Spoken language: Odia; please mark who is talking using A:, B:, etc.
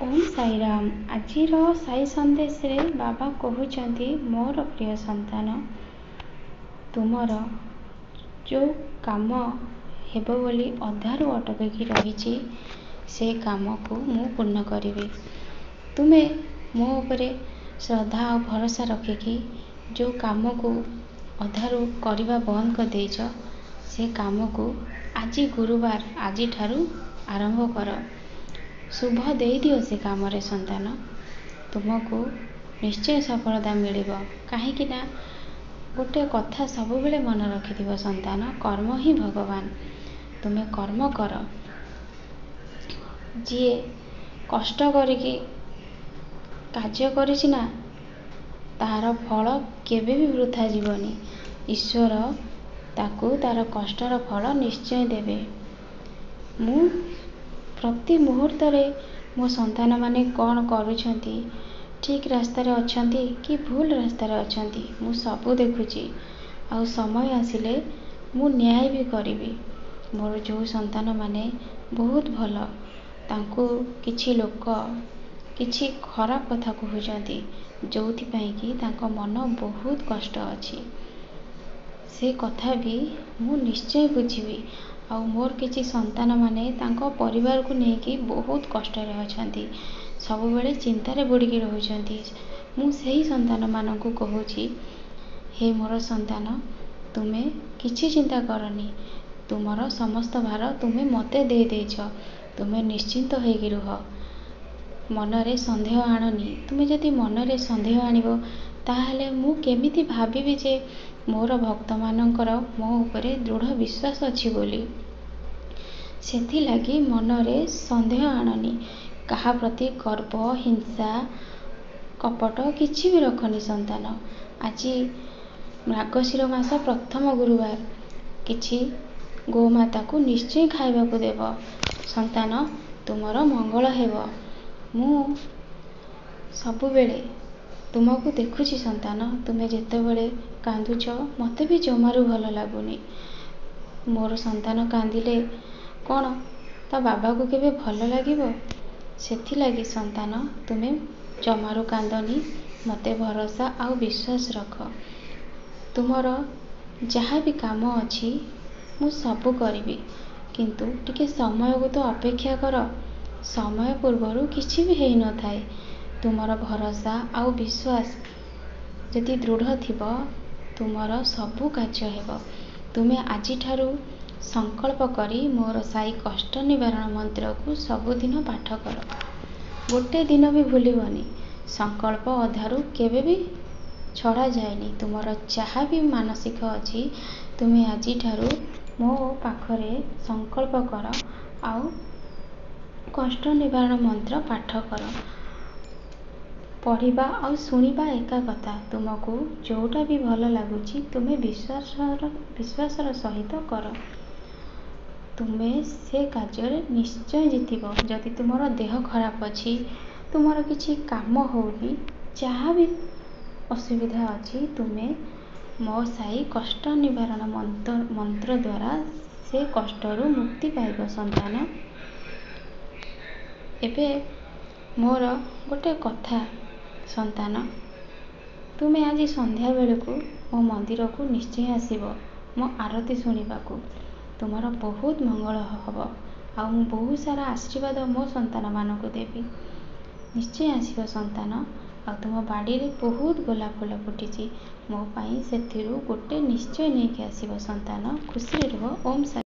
A: ଓମ୍ ସାଇରାମ। ଆଜିର ସାଇ ସନ୍ଦେଶରେ ବାବା କହୁଛନ୍ତି, ମୋର ପ୍ରିୟ ସନ୍ତାନ, ତୁମର ଯେଉଁ କାମ ହେବ ବୋଲି ଅଧାରୁ ଅଟକିକି ରହିଛି, ସେ କାମକୁ ମୁଁ ପୂର୍ଣ୍ଣ କରିବି। ତୁମେ ମୋ ଉପରେ ଶ୍ରଦ୍ଧା ଆଉ ଭରସା ରଖିକି ଯେଉଁ କାମକୁ ଅଧାରୁ କରିବା ବନ୍ଦ କରିଦେଇଛ, ସେ କାମକୁ ଆଜି ଗୁରୁବାର, ଆଜିଠାରୁ ଆରମ୍ଭ କର। ଶୁଭ ଦେଇଦିଅ ସେ କାମରେ ସନ୍ତାନ। ତୁମକୁ ନିଶ୍ଚୟ ସଫଳତା ମିଳିବ। କାହିଁକି ନା ଗୋଟେ କଥା ସବୁବେଳେ ମନେ ରଖିଥିବ ସନ୍ତାନ, କର୍ମ ହିଁ ଭଗବାନ। ତୁମେ କର୍ମ କର। ଯିଏ କଷ୍ଟ କରିକି କାର୍ଯ୍ୟ କରିଛି ନା, ତାହାର ଫଳ କେବେ ବି ବୃଥା ଯିବନି। ଈଶ୍ୱର ତାକୁ ତାର କଷ୍ଟର ଫଳ ନିଶ୍ଚୟ ଦେବେ। ମୁଁ ପ୍ରତି ମୁହୂର୍ତ୍ତରେ ମୋ ସନ୍ତାନମାନେ କ'ଣ କରୁଛନ୍ତି, ଠିକ୍ ରାସ୍ତାରେ ଅଛନ୍ତି କି ଭୁଲ ରାସ୍ତାରେ ଅଛନ୍ତି, ମୁଁ ସବୁ ଦେଖୁଛି। ଆଉ ସମୟ ଆସିଲେ ମୁଁ ନ୍ୟାୟ ବି କରିବି। ମୋର ଯେଉଁ ସନ୍ତାନମାନେ ବହୁତ ଭଲ, ତାଙ୍କୁ କିଛି ଲୋକ କିଛି ଖରାପ କଥା କହୁଛନ୍ତି, ଯେଉଁଥିପାଇଁ କି ତାଙ୍କ ମନ ବହୁତ କଷ୍ଟ ଅଛି, ସେ କଥା ବି ମୁଁ ନିଶ୍ଚୟ ବୁଝିବି। ଆଉ ମୋର କିଛି ସନ୍ତାନମାନେ ତାଙ୍କ ପରିବାରକୁ ନେଇକି ବହୁତ କଷ୍ଟରେ ଅଛନ୍ତି, ସବୁବେଳେ ଚିନ୍ତାରେ ବୁଡ଼ିକି ରହୁଛନ୍ତି। ମୁଁ ସେହି ସନ୍ତାନମାନଙ୍କୁ କହୁଛି, ହେ ମୋର ସନ୍ତାନ, ତୁମେ କିଛି ଚିନ୍ତା କରନି। ତୁମର ସମସ୍ତ ଭାର ତୁମେ ମୋତେ ଦେଇଦେଇଛ। ତୁମେ ନିଶ୍ଚିନ୍ତ ହୋଇକି ରୁହ। ମନରେ ସନ୍ଦେହ ଆଣନି। ତୁମେ ଯଦି ମନରେ ସନ୍ଦେହ ଆଣିବ, ତାହେଲେ ମୁଁ କେମିତି ଭାବିବି ଯେ ମୋର ଭକ୍ତମାନଙ୍କର ମୋ ଉପରେ ଦୃଢ଼ ବିଶ୍ୱାସ ଅଛି ବୋଲି। ସେଥିଲାଗି ମନରେ ସନ୍ଦେହ ଆଣନି। କାହା ପ୍ରତି ଗର୍ବ, ହିଂସା, କପଟ କିଛି ବି ରଖନି ସନ୍ତାନ। ଆଜି ମାର୍ଗଶିର ମାସ ପ୍ରଥମ ଗୁରୁବାର, କିଛି ଗୋମାତାକୁ ନିଶ୍ଚୟ ଖାଇବାକୁ ଦେବ। ସନ୍ତାନ, ତୁମର ମଙ୍ଗଳ ହେବ। ମୁଁ ସବୁବେଳେ ତୁମକୁ ଦେଖୁଛି ସନ୍ତାନ। ତୁମେ ଯେତେବେଳେ କାନ୍ଦୁଛ, ମୋତେ ବି ଜମାରୁ ଭଲ ଲାଗୁନି। ମୋର ସନ୍ତାନ କାନ୍ଦିଲେ କ'ଣ ତା ବାବାକୁ କେବେ ଭଲ ଲାଗିବ? ସେଥିଲାଗି ସନ୍ତାନ, ତୁମେ ଜମାରୁ କାନ୍ଦନି। ମୋତେ ଭରସା ଆଉ ବିଶ୍ୱାସ ରଖ। ତୁମର ଯାହା ବି କାମ ଅଛି, ମୁଁ ସବୁ କରିବି। କିନ୍ତୁ ଟିକେ ସମୟକୁ ତ ଅପେକ୍ଷା କର। ସମୟ ପୂର୍ବରୁ କିଛି ବି ହେଇନଥାଏ। ତୁମର ଭରସା ଆଉ ବିଶ୍ୱାସ ଯଦି ଦୃଢ଼ ଥିବ, ତୁମର ସବୁ କାର୍ଯ୍ୟ ହେବ। ତୁମେ ଆଜିଠାରୁ ସଂକଳ୍ପ କରି ମୋର ସାଇ କଷ୍ଟ ନିବାରଣ ମନ୍ତ୍ରକୁ ସବୁଦିନ ପାଠ କର। ଗୋଟେ ଦିନ ବି ଭୁଲିବନି। ସଂକଳ୍ପ ଅଧାରୁ କେବେ ବି ଛଡ଼ାଯାଏନି। ତୁମର ଯାହା ବି ମାନସିକ ଅଛି, ତୁମେ ଆଜିଠାରୁ ମୋ ପାଖରେ ସଂକଳ୍ପ କର ଆଉ କଷ୍ଟ ନିବାରଣ ମନ୍ତ୍ର ପାଠ କର। ପଢ଼ିବା ଆଉ ଶୁଣିବା ଏକା କଥା। ତୁମକୁ ଯେଉଁଟା ବି ଭଲ ଲାଗୁଛି, ତୁମେ ବିଶ୍ୱାସର ସହିତ କର। ତୁମେ ସେ କାର୍ଯ୍ୟରେ ନିଶ୍ଚୟ ଜିତିବ। ଯଦି ତୁମର ଦେହ ଖରାପ ଅଛି, ତୁମର କିଛି କାମ ହେଉନି, ଯାହା ବି ଅସୁବିଧା ଅଛି, ତୁମେ ମୋ ସାଇ କଷ୍ଟ ନିବାରଣ ମନ୍ତ୍ର ଦ୍ୱାରା ସେ କଷ୍ଟରୁ ମୁକ୍ତି ପାଇବ ସନ୍ତାନ। ଏବେ ମୋର ଗୋଟେ କଥା ସନ୍ତାନ, ତୁମେ ଆଜି ସନ୍ଧ୍ୟା ବେଳକୁ ମୋ ମନ୍ଦିରକୁ ନିଶ୍ଚୟ ଆସିବ ମୋ ଆରତି ଶୁଣିବାକୁ। ତୁମର ବହୁତ ମଙ୍ଗଳ ହେବ। ଆଉ ମୁଁ ବହୁତ ସାରା ଆଶୀର୍ବାଦ ମୋ ସନ୍ତାନମାନଙ୍କୁ ଦେବି। ନିଶ୍ଚୟ ଆସିବ ସନ୍ତାନ। ଆଉ ତୁମ ବାଡ଼ିରେ ବହୁତ ଗୋଲାପ ଫୁଲ ଫୁଟିଛି, ମୋ ପାଇଁ ସେଥିରୁ ଗୋଟେ ନିଶ୍ଚୟ ନେଇକି ଆସିବ ସନ୍ତାନ। ଖୁସିରେ ରୁହ। ଓମ୍ ସାଇ।